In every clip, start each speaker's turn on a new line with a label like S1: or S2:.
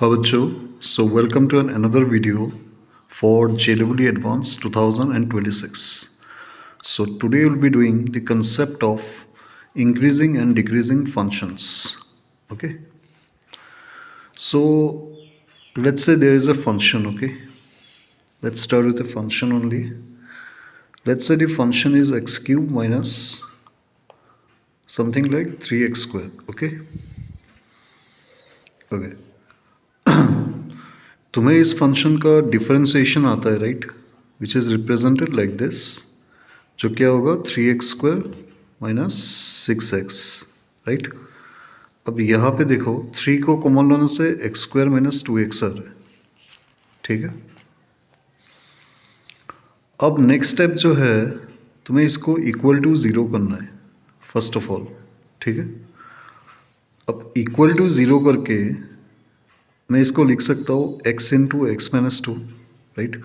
S1: Pawacho, so welcome to another video for JEE Advanced 2026. So today we'll be doing the concept of increasing and decreasing functions. Okay. So let's say there is a function. Okay. Let's start with a function only. Let's say the function is x cube minus something like 3x square. Okay. Okay. तुम्हें इस function का differentiation आता है right, which is represented like this, जो क्या होगा 3x square minus 6x right. अब यहाँ पे देखो 3 को कॉमन लेने से x स्क्वायर माइनस 2x आ रहा है. ठीक है. अब नेक्स्ट स्टेप जो है तुम्हें इसको इक्वल टू ज़ीरो करना है फर्स्ट ऑफ ऑल. ठीक है. अब इक्वल टू ज़ीरो करके मैं इसको लिख सकता हूँ x into x minus two right.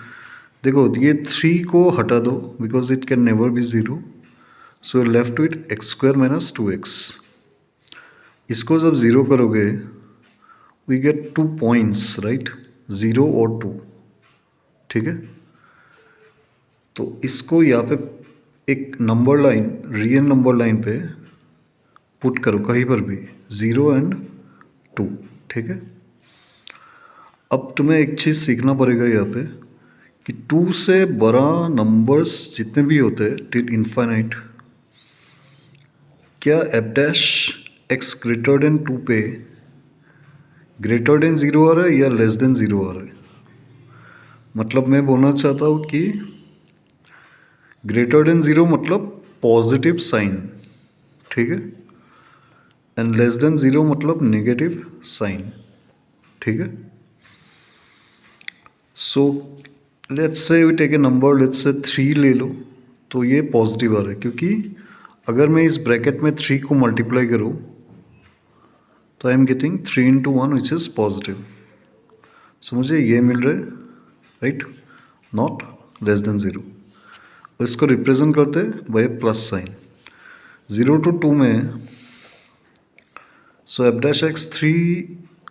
S1: देखो ये 3 को हटा दो because it can never be zero, so left with x square minus 2x. इसको जब ज़ीरो करोगे वी गेट 2 पॉइंट्स राइट, 0 और 2. ठीक है. तो इसको यहाँ पे एक number line, real number line पे पुट करो कहीं पर भी, 0 एंड 2. ठीक है. अब तुम्हें एक चीज़ सीखना पड़ेगा यहाँ पे कि 2 से बड़ा नंबर्स जितने भी होते हैं टिल इन्फाइनाइट, क्या F dash x greater than 2 पे ग्रेटर देन 0 आ रहा है या लेस देन 0 आ रहा है. मतलब मैं बोलना चाहता हूँ कि ग्रेटर देन 0 मतलब पॉजिटिव साइन. ठीक है. एंड लेस देन 0 मतलब नेगेटिव साइन. ठीक है. So let's say we take a number, let's say 3 ले लो, तो ये पॉजिटिव आ रहा है क्योंकि अगर मैं इस ब्रैकेट में 3 को मल्टीप्लाई करूँ तो I am getting 3 into 1 which is positive. So मुझे ये मिल रहा है राइट, नॉट लेस देन 0. और इसको रिप्रेजेंट करते हैं बाय प्लस साइन. 0 to 2 में सो एफ डैश एक्स 3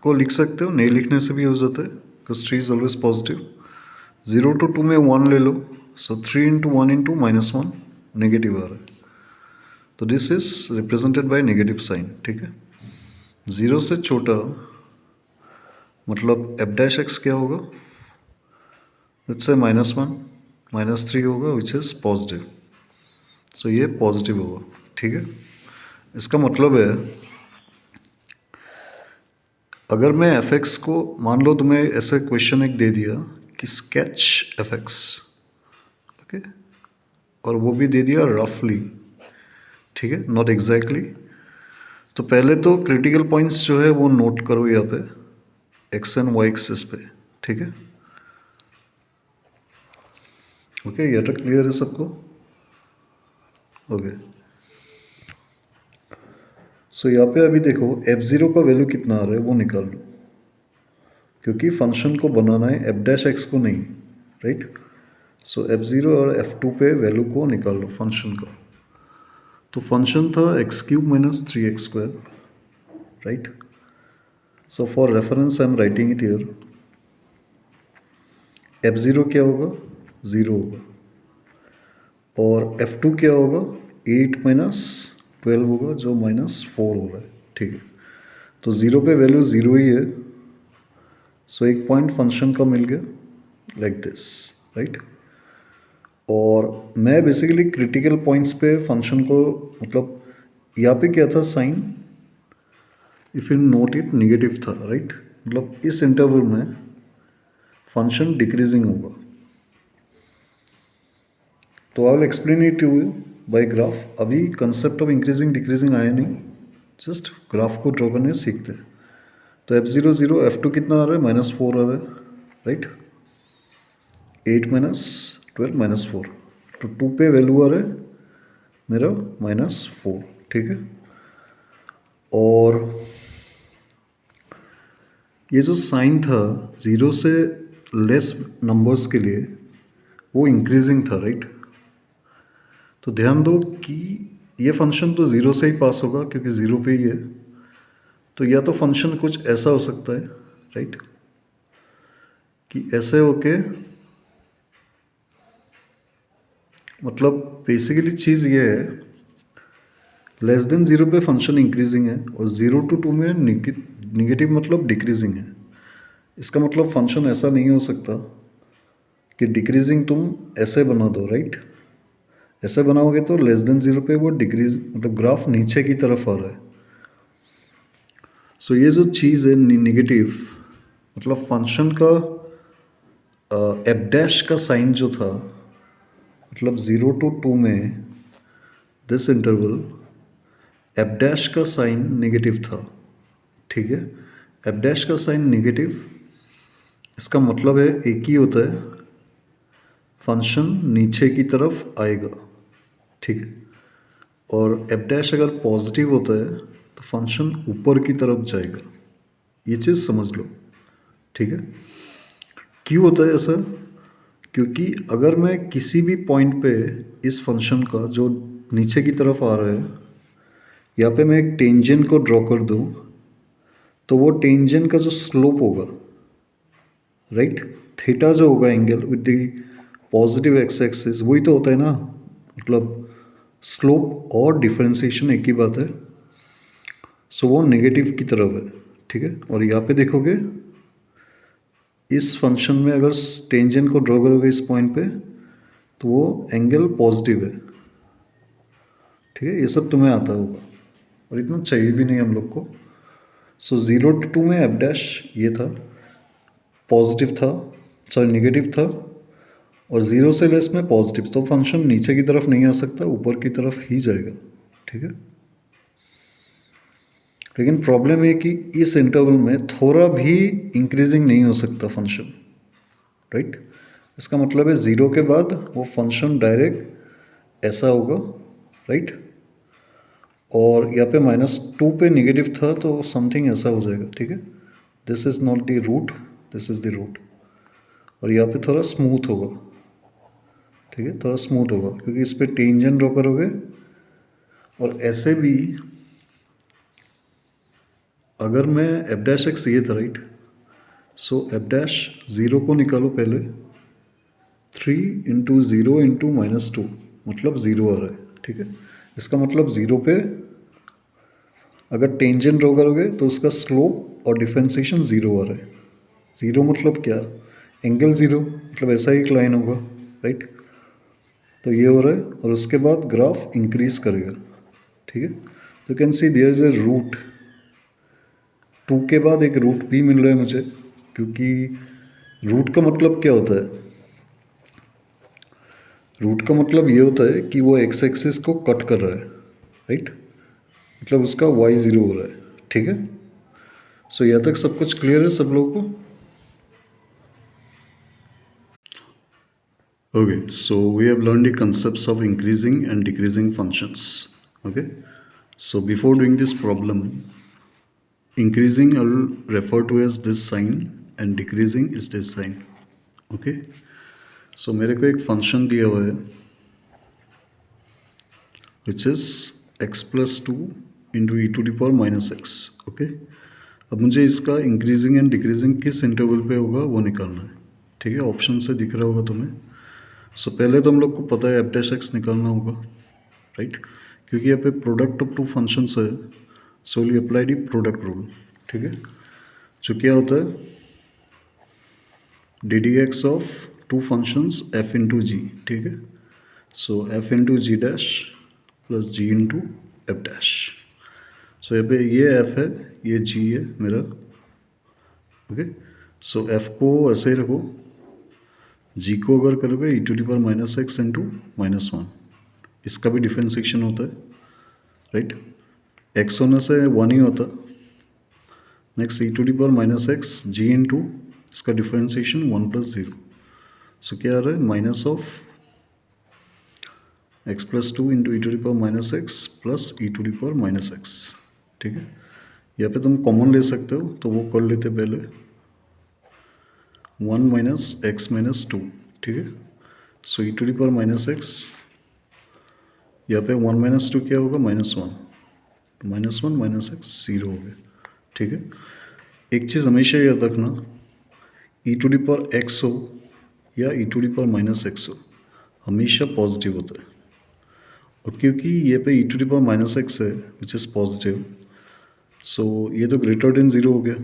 S1: को लिख सकते हो, नहीं लिखने से भी हो जाता है because 3 is always positive. 0 to 2 में 1 ले लो, so 3 into 1 into minus 1 negative आ रहा है. तो this is represented by negative sign. ठीक है. 0 से छोटा मतलब एफ डैश एक्स क्या होगा, लेट्स से माइनस 1 माइनस 3 होगा विच इज़ पॉजिटिव. सो ये पॉजिटिव होगा. ठीक है. इसका मतलब है अगर मैं एफ एक्स को, मान लो तुम्हें ऐसा क्वेश्चन एक दे दिया कि स्केच एफ एक्स, ओके, और वो भी दे दिया रफली. ठीक है. Not exactly. तो पहले तो क्रिटिकल पॉइंट्स जो है वो नोट करो यहाँ पे एक्स एंड वाई एक्सिस पे. ठीक है. ओके. ये तक क्लियर है सबको. ओके. सो यहाँ पे अभी देखो f0 का वैल्यू कितना आ रहा है वो निकाल लो, क्योंकि फंक्शन को बनाना है एफ डैश एक्स को नहीं राइट. सो f0 और f2 पे वैल्यू को निकाल लो फंक्शन का. तो फंक्शन था x cube minus 3x square right. So for reference I am writing it here. f0 क्या होगा, 0 होगा, और f2 क्या होगा, 8 माइनस 12 होगा जो माइनस 4 हो रहा है. ठीक है. तो 0 पे वैल्यू 0 ही है. सो एक पॉइंट फंक्शन का मिल गया लाइक दिस राइट. और मैं बेसिकली क्रिटिकल पॉइंट्स पे फंक्शन को, मतलब यहाँ पे क्या था sign, if you note it negative था राइट. मतलब इस इंटरवल में फंक्शन डिक्रीजिंग होगा. तो I will explain it to you by graph. अभी कंसेप्ट ऑफ इंक्रीजिंग डिक्रीजिंग आया नहीं, जस्ट ग्राफ को ड्रॉ करने सीखते हैं. तो f0 0, f2 कितना आ रहा है, माइनस 4 आ रहा है राइट. 8 माइनस 12 माइनस 4, तो 2 पे वैल्यू आ रहा है मेरा माइनस 4. ठीक है. और ये जो साइन था 0 से लेस नंबर्स के लिए वो इंक्रीजिंग था राइट. तो ध्यान दो कि ये फंक्शन तो 0 से ही पास होगा क्योंकि 0 पे ही है. तो या तो फंक्शन कुछ ऐसा हो सकता है राइट, कि ऐसे होके मतलब बेसिकली चीज़ ये है, लेस देन ज़ीरो पे फंक्शन इंक्रीजिंग है और 0 to 2 में निगेटिव मतलब डिक्रीजिंग है। इसका मतलब फंक्शन ऐसा नहीं हो सकता कि डिक्रीजिंग तुम ऐसे बना दो, राइट? ऐसे बनाओगे तो लेस देन ज़ीरो पे वो डिक्रीज मतलब ग्राफ नीचे की तरफ आ रहा है। सो ये जो चीज़ है निगेटिव, मतलब फंक्शन का एफ डैश का साइन जो था, मतलब 0 to 2 में दिस इंटरवल एफ डैश का साइन नेगेटिव था, ठीक है? एफ डैश का साइन नेगेटिव, इसका मतलब है एक ही होता है, फंक्शन नीचे की तरफ आएगा, ठीक है? और एफ डैश अगर पॉजिटिव होता है तो फंक्शन ऊपर की तरफ जाएगा। ये चीज़ समझ लो, ठीक है? क्यों होता है ऐसा? क्योंकि अगर मैं किसी भी पॉइंट पे इस फंक्शन का जो नीचे की तरफ आ रहा है, यहाँ पे मैं एक टेंजेंट को ड्रॉ कर दूँ, तो वो टेंजेंट का जो स्लोप होगा, राइट, थीटा जो होगा angle with the positive x axis, वही तो होता है ना, मतलब स्लोप और डिफरेंशिएशन एक ही बात है। सो वो नेगेटिव की तरफ है, ठीक है? और यहाँ पे देखोगे इस फंक्शन में अगर टेंजेंट को ड्रॉ करोगे इस पॉइंट पे, तो वो एंगल पॉजिटिव है, ठीक है? ये सब तुम्हें आता होगा और इतना चाहिए भी नहीं हम लोग को। सो 0 to 2 में एफ डैश ये था, पॉजिटिव था, सॉरी नेगेटिव था, और 0 से लेस में पॉजिटिव, तो फंक्शन नीचे की तरफ नहीं आ सकता, ऊपर की तरफ ही जाएगा, ठीक है? लेकिन प्रॉब्लम है कि इस इंटरवल में थोड़ा भी इंक्रीजिंग नहीं हो सकता फंक्शन, राइट? इसका मतलब है 0 के बाद वो फंक्शन डायरेक्ट ऐसा होगा, राइट? और यहाँ पे -2 पे नेगेटिव था तो समथिंग ऐसा हो जाएगा, ठीक है? This is not the root, this is the root. और यहाँ पे थोड़ा स्मूथ होगा, ठीक है? थोड़ा स्मूथ होगा क्योंकि इस पर टेंजेंट ड्रॉ करोगे। और ऐसे भी अगर मैं एफ डैश एक्स ये था, राइट? सो एफ डैश ज़ीरो को निकालो पहले, 3 × 0 × -2 मतलब ज़ीरो आ रहा है, ठीक है? इसका मतलब ज़ीरो पे अगर टेंजेंट ड्रॉ करोगे तो उसका स्लोप और डिफरेंशिएशन ज़ीरो आ रहा है। ज़ीरो मतलब क्या? एंगल ज़ीरो, मतलब ऐसा ही एक लाइन होगा, राइट? तो ये हो रहा है और उसके बाद ग्राफ इंक्रीज करेगा, ठीक है? तो can see there is a root, 2 के बाद एक रूट भी मिल रहा है मुझे, क्योंकि रूट का मतलब क्या होता है? रूट का मतलब ये होता है कि वो एक्स एक्सिस को कट कर रहा है, राइट? मतलब उसका वाई ज़ीरो हो रहा है, ठीक है? सो यहाँ तक सब कुछ क्लियर है सब लोगों को? Okay, so we have learned the concepts of increasing and decreasing functions. Okay, so before doing this problem, increasing I'll refer to as this sign and decreasing is this sign. Okay, so मेरे को एक function दिया हुआ है which is x plus 2 into e to the power minus x. Okay, अब मुझे इसका increasing and decreasing किस इंटरवल पे होगा वो निकालना है, ठीक है? ऑप्शन से दिख रहा होगा तुम्हें। सो पहले तो हम लोग को पता है एफ डैश एक्स निकालना होगा, राइट? क्योंकि यहाँ पे प्रोडक्ट ऑफ टू फंक्शंस है, so will apply the product rule, ठीक है? जो क्या होता है, D D X of two functions F into G, ठीक है? So F into G dash plus G into F dash. So यहाँ पे ये एफ है, ये जी है मेरा, ओके? सो एफ को ऐसे ही रखो, जी को अगर करोगे E to the power minus X into -1, इसका भी डिफरेंशिएशन होता है, राइट? एक्स होने से 1 ही होता। Next e to the power minus x g into इसका डिफरेंशिएशन 1 + 0। सो क्या आ रहा है, minus of x plus 2 into e to the power minus x plus e to the power minus x, ठीक है? यहाँ पे तुम कॉमन ले सकते हो तो वो कर लेते पहले, 1 - x - 2, ठीक है? So E to the power minus X, यहाँ पे 1 - 2 क्या होगा, -1, -1 - x 0 हो गया, ठीक है? एक चीज़ हमेशा याद रखना, E to the power X हो या E to the power minus X हो, हमेशा पॉजिटिव होता है। और क्योंकि ये पे E to the power minus X है विच इज़ पॉजिटिव, सो ये तो ग्रेटर देन ज़ीरो हो गया,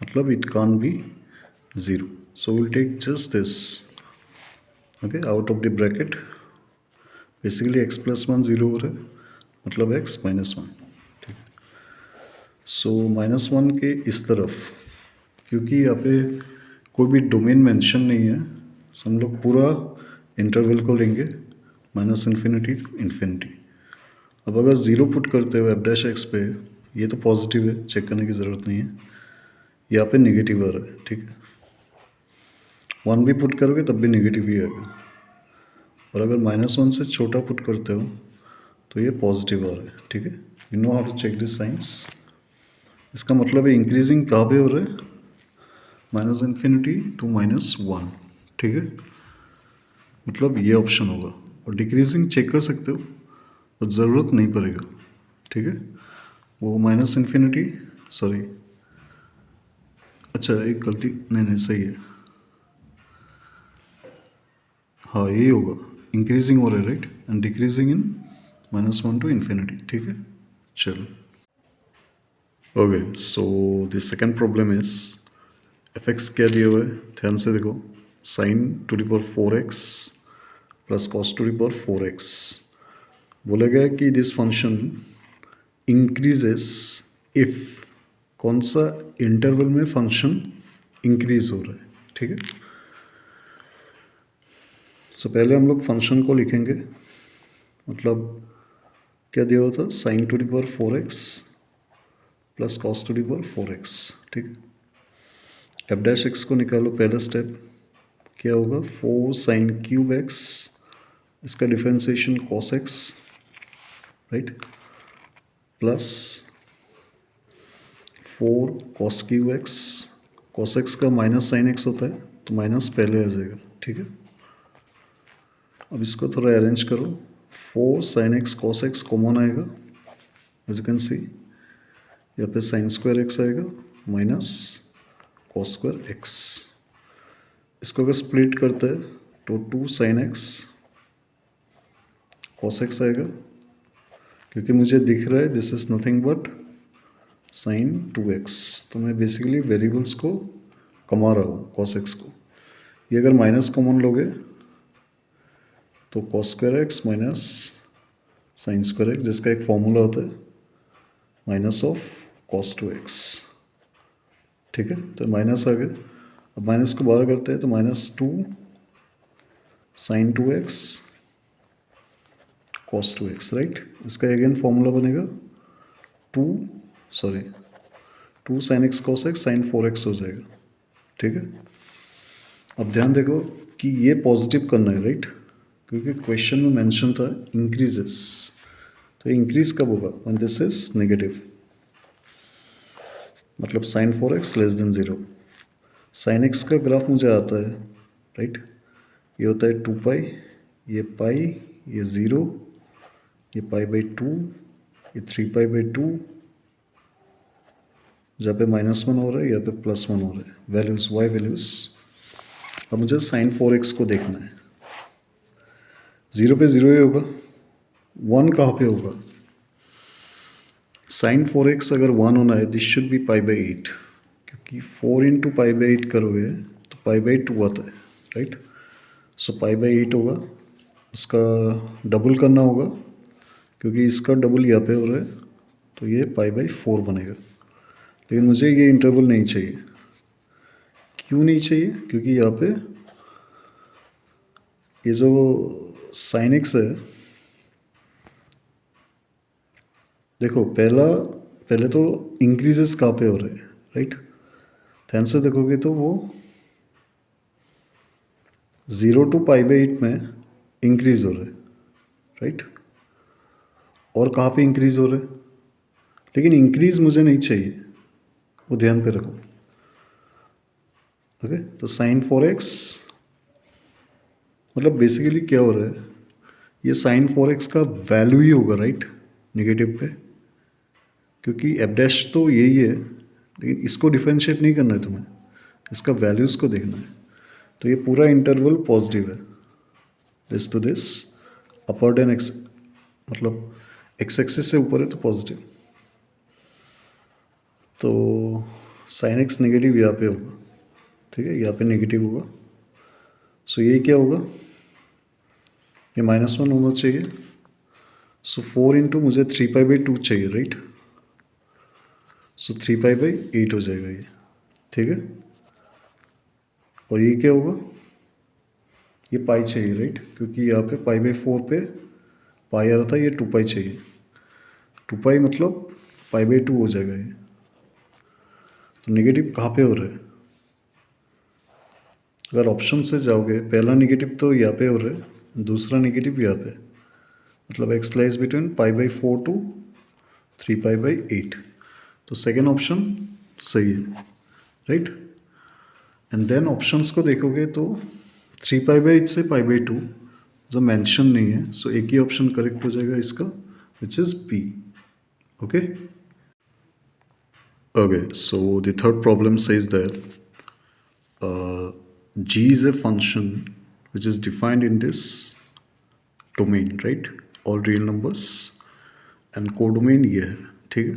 S1: मतलब it can be zero. So will take just this, okay, out of the bracket. Basically x plus one zero हो रहा है, मतलब एक्स माइनस वन, ठीक है। सो माइनस वन के इस तरफ, क्योंकि यहाँ पे कोई भी डोमेन मेंशन नहीं है, सो हम लोग पूरा इंटरवल को लेंगे माइनस इन्फिनिटी टू इन्फिनिटी। अब अगर ज़ीरो पुट करते हुए एफ डैश एक्स पे, ये तो पॉजिटिव है, चेक करने की ज़रूरत नहीं है, यहाँ पे नेगेटिव आ रहा है, ठीक है। वन भी पुट करोगे तब भी नेगेटिव ही आएगा, और अगर माइनस वन से छोटा पुट करते हो तो ये पॉजिटिव आ रहा है, ठीक है। You know how to check this signs. इसका मतलब है इंक्रीजिंग कहाँ पे हो रहा है, minus infinity to minus one, ठीक है, मतलब ये ऑप्शन होगा। और डिक्रीजिंग चेक कर सकते हो, तो ज़रूरत नहीं पड़ेगा, ठीक है। वो माइनस इन्फिनिटी, सॉरी, अच्छा एक गलती, नहीं सही है, हाँ यही होगा, इंक्रीजिंग हो रहा है right, and decreasing in minus one two infinity, ठीक है। चलो, okay, so the second problem is F x क्या दिया हुआ है, ध्यान से देखो, sign to the power four x plus cos two the power four x. बोला गया कि दिस फंक्शन इंक्रीजेस इफ, कौन सा इंटरवल में फंक्शन इंक्रीज हो रहा है, ठीक है। सो पहले हम लोग फंक्शन को लिखेंगे, मतलब क्या दिया हुआ था, sign to the power four x plus cos two the power four x, ठीक है। एफ डैश एक्स को निकालो, पहला स्टेप क्या होगा, फोर साइन क्यूब एक्स, इसका differentiation cos x, right, plus four cos cube x, cos x का minus sine x होता है तो माइनस पहले आ जाएगा, ठीक है। अब इसको थोड़ा अरेंज करो, four sine x cos x common आएगा, एज यू कैन सी, यहाँ पे साइन स्क्वायर एक्स आएगा माइनस कॉस स्क्वायर एक्स। इसको अगर स्प्लिट करते हैं तो two sine x cos x आएगा, क्योंकि मुझे दिख रहा है this is nothing but sine two x, तो मैं बेसिकली वेरिएबल्स को कमा रहा हूँ कॉस एक्स को। ये अगर माइनस कॉमन लोगे तो cos square x minus sign square x, जिसका एक फॉर्मूला होता है minus of cos two x, ठीक है। तो माइनस आ गया, अब माइनस को बाहर करते हैं तो minus two sine two x cos two x, right. इसका अगेन फॉर्मूला बनेगा two sine x cos x sine four x हो जाएगा, ठीक है। अब ध्यान देखो कि ये पॉजिटिव करना है, राइट, क्योंकि क्वेश्चन में मेंशन था इंक्रीजेस, तो इंक्रीज कब होगा, व्हेन दिस इज नेगेटिव, मतलब sign four x less than zero. Sine x का ग्राफ मुझे आता है, राइट, ये होता है टू पाई, ये ज़ीरो, ये पाई बाई टू, ये थ्री पाई बाई टू, जहाँ पे माइनस वन हो रहा है यहाँ पे प्लस वन हो रहा है, वैल्यूज वाई वैल्यूज। अब मुझे साइन फोर एक्स को देखना है, ज़ीरो पे ज़ीरो ही होगा, वन कहाँ पे होगा, साइन फोर एक्स अगर वन होना है this should be pi by eight, क्योंकि four into pi by eight करोगे तो पाई बाई टू आता है, right. So pi by eight होगा, उसका डबल करना होगा, क्योंकि इसका डबल यहाँ पे हो रहा है, तो ये पाई बाई फोर बनेगा। लेकिन मुझे ये इंटरवल नहीं चाहिए, क्यों नहीं चाहिए, क्योंकि यहाँ पे ये जो साइन एक्स है, देखो पहले तो इंक्रीजेस कहाँ पे हो रहे हैं, राइट, ध्यान से देखोगे तो वो zero to pi by eight में इंक्रीज हो रहे हैं, राइट, और कहाँ पे इंक्रीज हो रहे हैं, लेकिन इंक्रीज मुझे नहीं चाहिए, वो ध्यान पे रखो, ओके। तो साइन फोर एक्स मतलब बेसिकली क्या हो रहा है, ये साइन फोर एक्स का वैल्यू ही होगा, राइट, नेगेटिव पे, क्योंकि एफ डैश तो यही है, लेकिन इसको डिफरेंशिएट नहीं करना है तुम्हें, इसका वैल्यूज़ को देखना है। तो ये पूरा इंटरवल पॉजिटिव है, this to this, upper then x, मतलब एक्स एक्सिस से ऊपर है तो पॉजिटिव। तो साइन एक्स नेगेटिव यहाँ पे होगा, ठीक है, यहाँ पे नेगेटिव होगा। सो ये क्या होगा, ये -1 होना चाहिए। सो 4 इंटू मुझे 3π/2 चाहिए, राइट। सो 3π/8 हो जाएगा ये, ठीक है। और ये क्या होगा, ये पाई चाहिए, राइट, क्योंकि यहाँ पे π/4 पे पाई आ रहा था, ये 2π चाहिए। 2π मतलब π/2 हो जाएगा ये। तो नेगेटिव कहाँ पे हो रहा है, अगर ऑप्शन से जाओगे, पहला नेगेटिव तो यहाँ पे हो रहा है, दूसरा नेगेटिव यहाँ पे, मतलब एक्स लाइज बिटवीन π/4 टू 3π/8। तो सेकेंड ऑप्शन सही है, राइट। एंड देन ऑप्शंस को देखोगे तो 3π/8 से π/2 जो मेंशन नहीं है, सो एक ही ऑप्शन करेक्ट हो जाएगा इसका, which is B. Okay okay, so the third problem says that g is a function which is defined in this domain, right, all real numbers, and codomain ये है, ठीक है।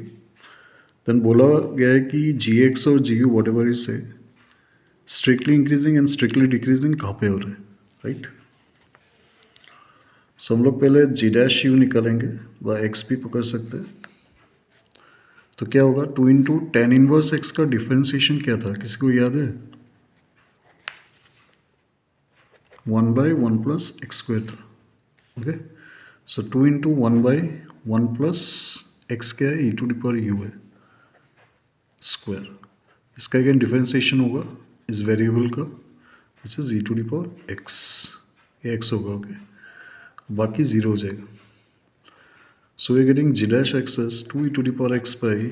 S1: देन बोला गया है कि जी एक्स और जी यू वॉट एवर इज से strictly increasing and strictly decreasing कहाँ पे हो रहे हैं, राइट। सो हम लोग पहले जी डैश यू निकालेंगे, व एक्स भी पकड़ सकते हैं। तो क्या होगा, 2 इंटू टेन इनवर्स एक्स का डिफ्रेंसिएशन क्या था, किसी को याद है, 1/1 प्लस एक्स स्क्वायर था। ओके, सो 2 इंटू 1/1 प्लस एक्स क्या है, e⁻u है स्क्वायर। इसका अगेन डिफ्रेंसिएशन होगा इस वेरिएबल का, विच इज e⁻x, ये एक्स होगा। ओके, बाकी ज़ीरो हो जाएगा। So we getting G dash x S 2 e⁻x by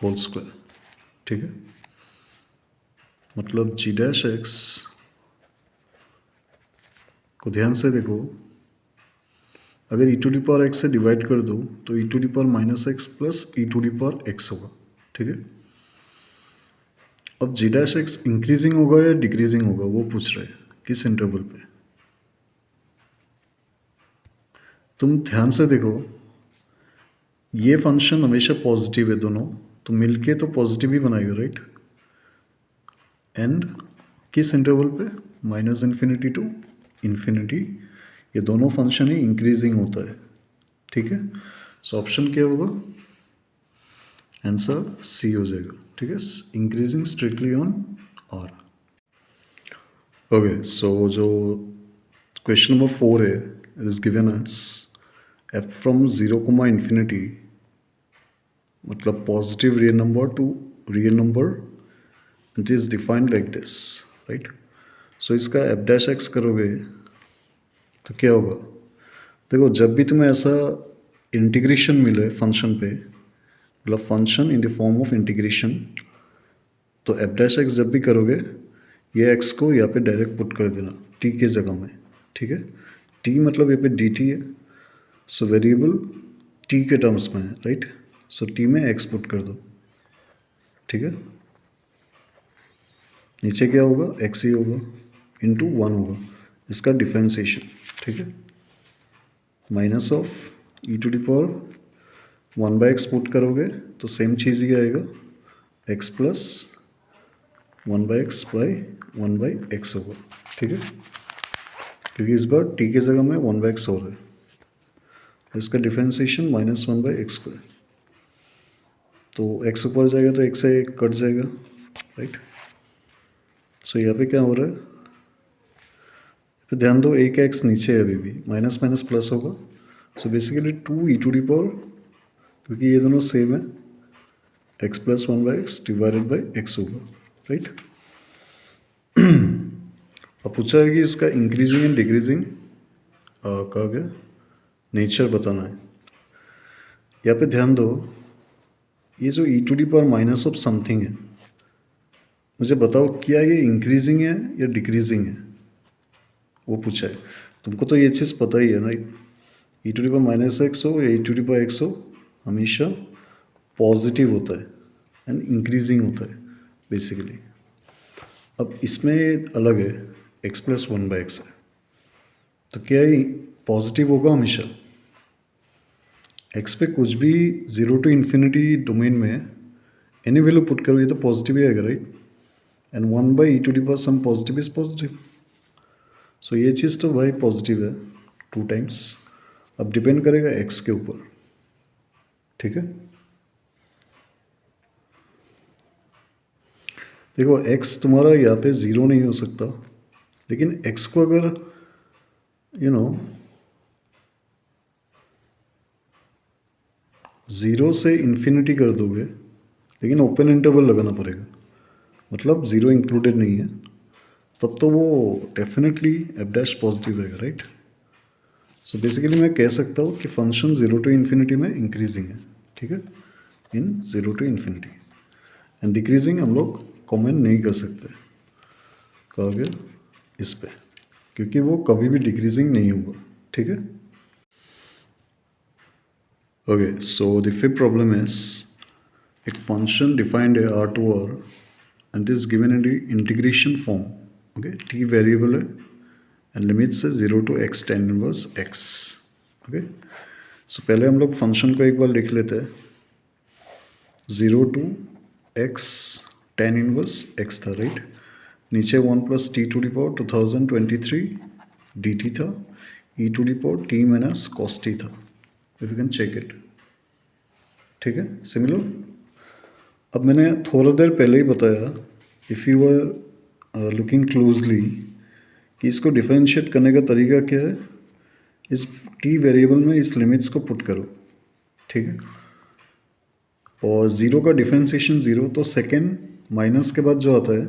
S1: whole square, ठीक है। मतलब जी डैश एक्स को ध्यान से देखो, अगर e⁻x से डिवाइड कर दो तो e⁻−x प्लस e⁻x होगा, ठीक है। अब जी डैश एक्स इंक्रीजिंग होगा या डिक्रीजिंग होगा वो पूछ रहे हैं, किस इंटरवल पे। तुम ध्यान से देखो, ये फंक्शन हमेशा पॉजिटिव है दोनों, तो मिलके तो पॉजिटिव ही बनाएगा, राइट। एंड किस इंटरवल पे, -∞ टू इन्फिनिटी, ये दोनों फंक्शन ही इंक्रीजिंग होता है, ठीक है। सो ऑप्शन क्या होगा, आंसर सी हो जाएगा, ठीक है, increasing strictly on R. Okay, so जो क्वेश्चन नंबर 4 है, it is given as f from 0, मतलब positive real number to real number, it is defined like this, right. So इसका f'(x) करोगे तो क्या होगा, देखो जब भी तुम्हें ऐसा इंटीग्रेशन मिले फंक्शन पे, मतलब function in the form of integration, तो f'(x) जब भी करोगे, ये x को यहाँ पे डायरेक्ट पुट कर देना t के जगह में, ठीक है। t मतलब यहाँ पे dt है, सो वेरिएबल t के टर्म्स में है, राइट। सो t में x पुट कर दो, ठीक है। नीचे क्या होगा, x ही होगा, इंटू 1 होगा, इसका डिफ्रेंसिएशन, ठीक है। माइनस ऑफ e⁻1/x पुट करोगे तो सेम चीज़ ही आएगा, x प्लस 1/x होगा, ठीक है, क्योंकि इस बार t के जगह में 1/x हो रहा है, इसका डिफ्रेंसिएशन -1/x²। तो x ऊपर जाएगा तो x से कट जाएगा, राइट। सो यहाँ पे क्या हो रहा है, तो ध्यान दो, एक x नीचे है अभी भी, माइनस माइनस प्लस होगा। सो बेसिकली 2e⁻, क्योंकि ये दोनों सेम है, x plus 1/x divided by x होगा, राइट। अब पूछा है कि इसका इंक्रीजिंग एंड डिक्रीजिंग का क्या नेचर बताना है। यहाँ पे ध्यान दो, ये जो e⁻⁻ऑफ समथिंग है, मुझे बताओ क्या ये इंक्रीजिंग है या डिक्रीजिंग है, वो पूछा है। तुमको तो ये चीज़ पता ही है, राइट। e⁻⁻x हो या e⁻x हो, हमेशा पॉजिटिव होता है, एंड इंक्रीजिंग होता है बेसिकली। अब इसमें अलग है, x प्लस 1/x है, तो क्या ये पॉजिटिव होगा हमेशा? x पे कुछ भी 0 to इन्फिनिटी डोमेन में एनी वैल्यू पुट करो, ये तो पॉजिटिव ही आएगा, right? And 1/e⁻ some positive is positive. So ये चीज़ तो भाई पॉजिटिव है 2 टाइम्स। अब डिपेंड करेगा x के ऊपर, ठीक है? देखो x तुम्हारा यहाँ पे 0 नहीं हो सकता, लेकिन x को अगर यू नो 0 से इन्फिनिटी कर दोगे, लेकिन ओपन इंटरवल लगाना पड़ेगा, मतलब 0 इंक्लूडेड नहीं है, तब तो वो डेफिनेटली f' पॉजिटिव रहेगा, राइट? सो बेसिकली मैं कह सकता हूँ कि फंक्शन 0 to इन्फिनिटी में इंक्रीजिंग है, ठीक है, इन 0 to इन्फिनिटी। एंड डिक्रीजिंग हम लोग कमेंट नहीं कर सकते, कहा गया इस पे, क्योंकि वो कभी भी डिक्रीजिंग नहीं होगा, ठीक है? Okay, so the fifth problem is एक फंक्शन डिफाइंड है R2R and is given in the integration form, okay, t variable है एंड लिमिट्स है 0 to x tan inverse x, okay. So पहले हम लोग फंक्शन को एक बार लिख लेते हैं। 0 to x tan inverse x था, राइट? नीचे 1 प्लस t⁻ 2023 dt था, e⁻t माइनस cos t था, if you can check it, ठीक है, सिमिलर। अब मैंने थोड़ा देर पहले ही बताया, if you are looking closely, कि इसको डिफरेंशिएट करने का तरीका क्या है। इस t वेरिएबल में इस लिमिट्स को पुट करो, ठीक है, और ज़ीरो का डिफरेंशिएशन 0, तो सेकेंड माइनस के बाद जो आता है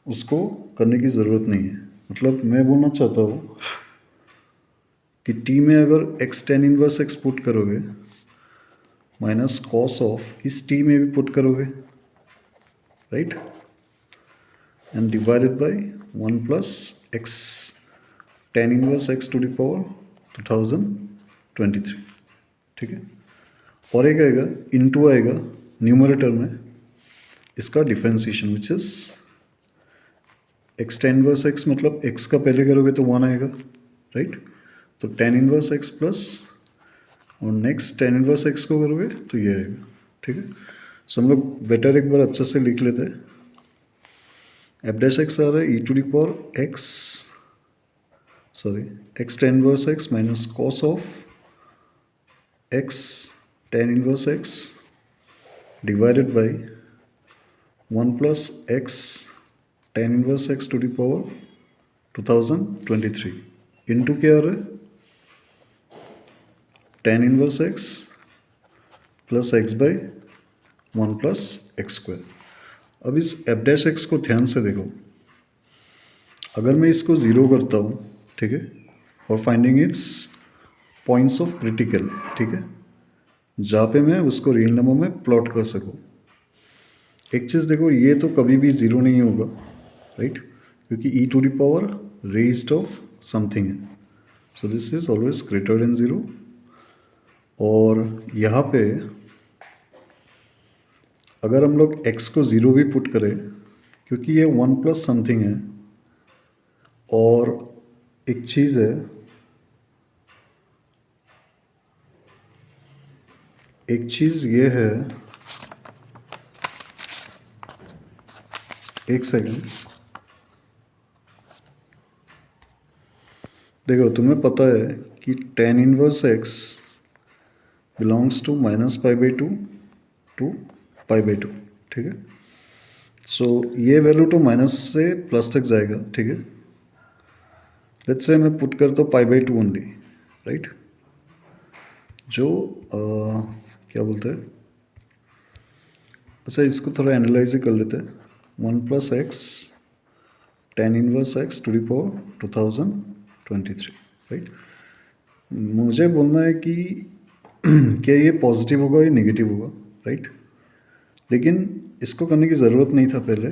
S1: उसको करने की ज़रूरत नहीं है। मतलब मैं बोलना चाहता हूँ कि t में अगर x tan inverse x put करोगे माइनस कॉस ऑफ इस t में भी पुट करोगे, right, and divided by 1 plus x tan inverse x to the power 2023, ठीक है। और एक आएगा इनटू आएगा न्यूमरेटर में इसका differentiation which is x tan inverse x, मतलब x का पहले करोगे तो 1 आएगा, राइट? तो tan इनवर्स x प्लस और नेक्स्ट tan इनवर्स x को करोगे तो ये आएगा, ठीक है। सो हम लोग बेटर एक बार अच्छे से लिख लेते हैं। f' आ रहा है e⁻x, sorry x tan inverse x minus cos of x tan inverse x divided by 1 plus x tan inverse x to the power 2023 into क्या आ रहा है tan inverse x plus x by 1 plus x square. अब इस f' को ध्यान से देखो, अगर मैं इसको 0 करता हूँ, ठीक है, for finding it's points of critical, ठीक है, जहाँ पे मैं उसको रियल नंबर में प्लॉट कर सकूँ। एक चीज़ देखो, ये तो कभी भी 0 नहीं होगा, राइट, क्योंकि e⁻ रेज्ड ऑफ समथिंग है, so this is always greater than 0। और यहाँ पे अगर हम लोग x को 0 भी पुट करें, क्योंकि ये 1 प्लस समथिंग है, और एक चीज़ है, एक चीज़ ये है, एक सेकेंड, देखो तुम्हें पता है कि tan inverse x belongs to -π/2 to π/2, ठीक है। सो ये वैल्यू तो माइनस से प्लस तक जाएगा, ठीक है। लेट्स से मैं पुट करता हूँ π/2 ओनली, राइट, जो क्या बोलते हैं, अच्छा इसको थोड़ा एनालाइज कर लेते हैं। 1 plus x tan inverse x to the power 2023, right. मुझे बोलना है कि क्या ये पॉजिटिव होगा या नेगेटिव होगा, राइट, लेकिन इसको करने की ज़रूरत नहीं था पहले,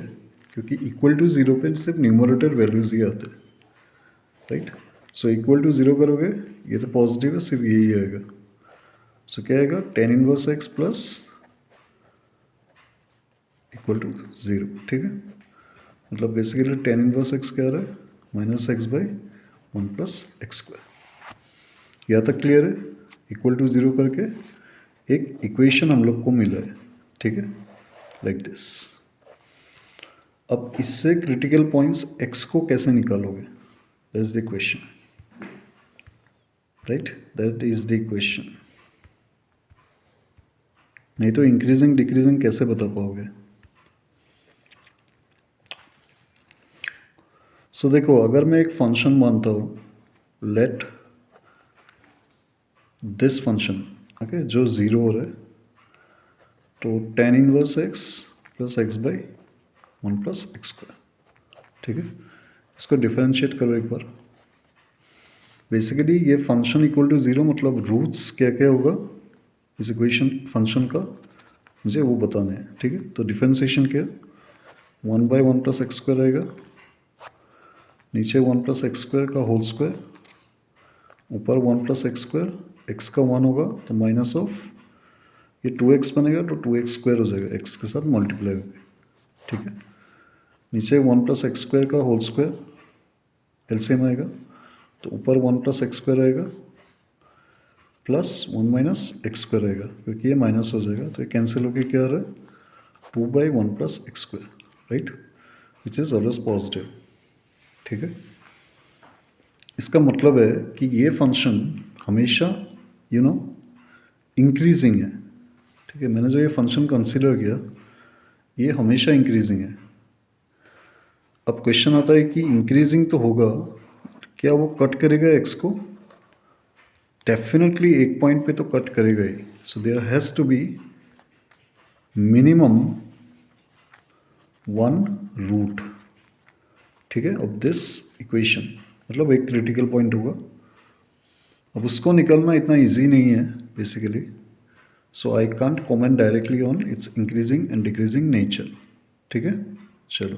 S1: क्योंकि इक्वल टू 0 पे सिर्फ न्यूमरेटर वैल्यूज ही आते हैं, राइट। सो इक्वल टू 0 करोगे, ये तो पॉजिटिव है, सिर्फ यही आएगा। सो क्या आएगा tan inverse x plus equal to 0, ठीक है। मतलब बेसिकली टेन इनवर्स एक्स क्या आ रहा है, minus x by 1 plus x square. यहाँ तक क्लियर है। इक्वल टू 0 करके एक इक्वेशन हम लोग को मिला है, ठीक है, लाइक दिस। अब इससे क्रिटिकल पॉइंट्स एक्स को कैसे निकालोगे, that is the question, right, that is the question. नहीं तो इंक्रीजिंग डिक्रीजिंग कैसे बता पाओगे। सो देखो, अगर मैं एक फंक्शन मानता हूँ, लेट दिस फंक्शन, ओके, जो जीरो हो रहा है, तो tan inverse x plus x by 1 plus x square, ठीक है। इसको डिफरेंशिएट करो एक बार। बेसिकली ये फंक्शन इक्वल टू 0 मतलब रूट्स क्या क्या होगा इस इक्वेशन फंक्शन का, मुझे वो बताना है, ठीक है। तो डिफरेंशिएशन क्या, 1 बाई 1 प्लस एक्स स्क्वायर आएगा, नीचे 1 प्लस एक्स स्क्वायर का होल स्क्वायर, ऊपर 1 प्लस एक्स स्क्वायर, एक्स का 1 होगा तो माइनस ऑफ ये 2x बनेगा, तो 2x स्क्वायर हो जाएगा, x के साथ मल्टीप्लाई होगा, ठीक है। नीचे 1 प्लस एक्स स्क्वायर का होल स्क्वायर एलसीएम आएगा, तो ऊपर 1 प्लस एक्स स्क्वायर आएगा प्लस 1 माइनस एक्स स्क्वायर आएगा, क्योंकि ये माइनस हो जाएगा, तो ये कैंसिल होकर क्या आ रहा है, 2 by 1 plus x square, right, which is always positive, ठीक है। इसका मतलब है कि ये फंक्शन हमेशा इंक्रीजिंग है, ठीक है। मैंने जो ये फंक्शन कंसीडर किया ये हमेशा इंक्रीजिंग है। अब क्वेश्चन आता है कि इंक्रीजिंग तो होगा, क्या वो कट करेगा एक्स को, डेफिनेटली एक पॉइंट पे तो कट करेगा ही। So there has to be minimum 1 root, ठीक है, ऑफ दिस इक्वेशन, मतलब एक क्रिटिकल पॉइंट होगा। अब उसको निकालना इतना इजी नहीं है basically, so I can't comment directly on it's increasing and decreasing nature, ठीक है। चलो।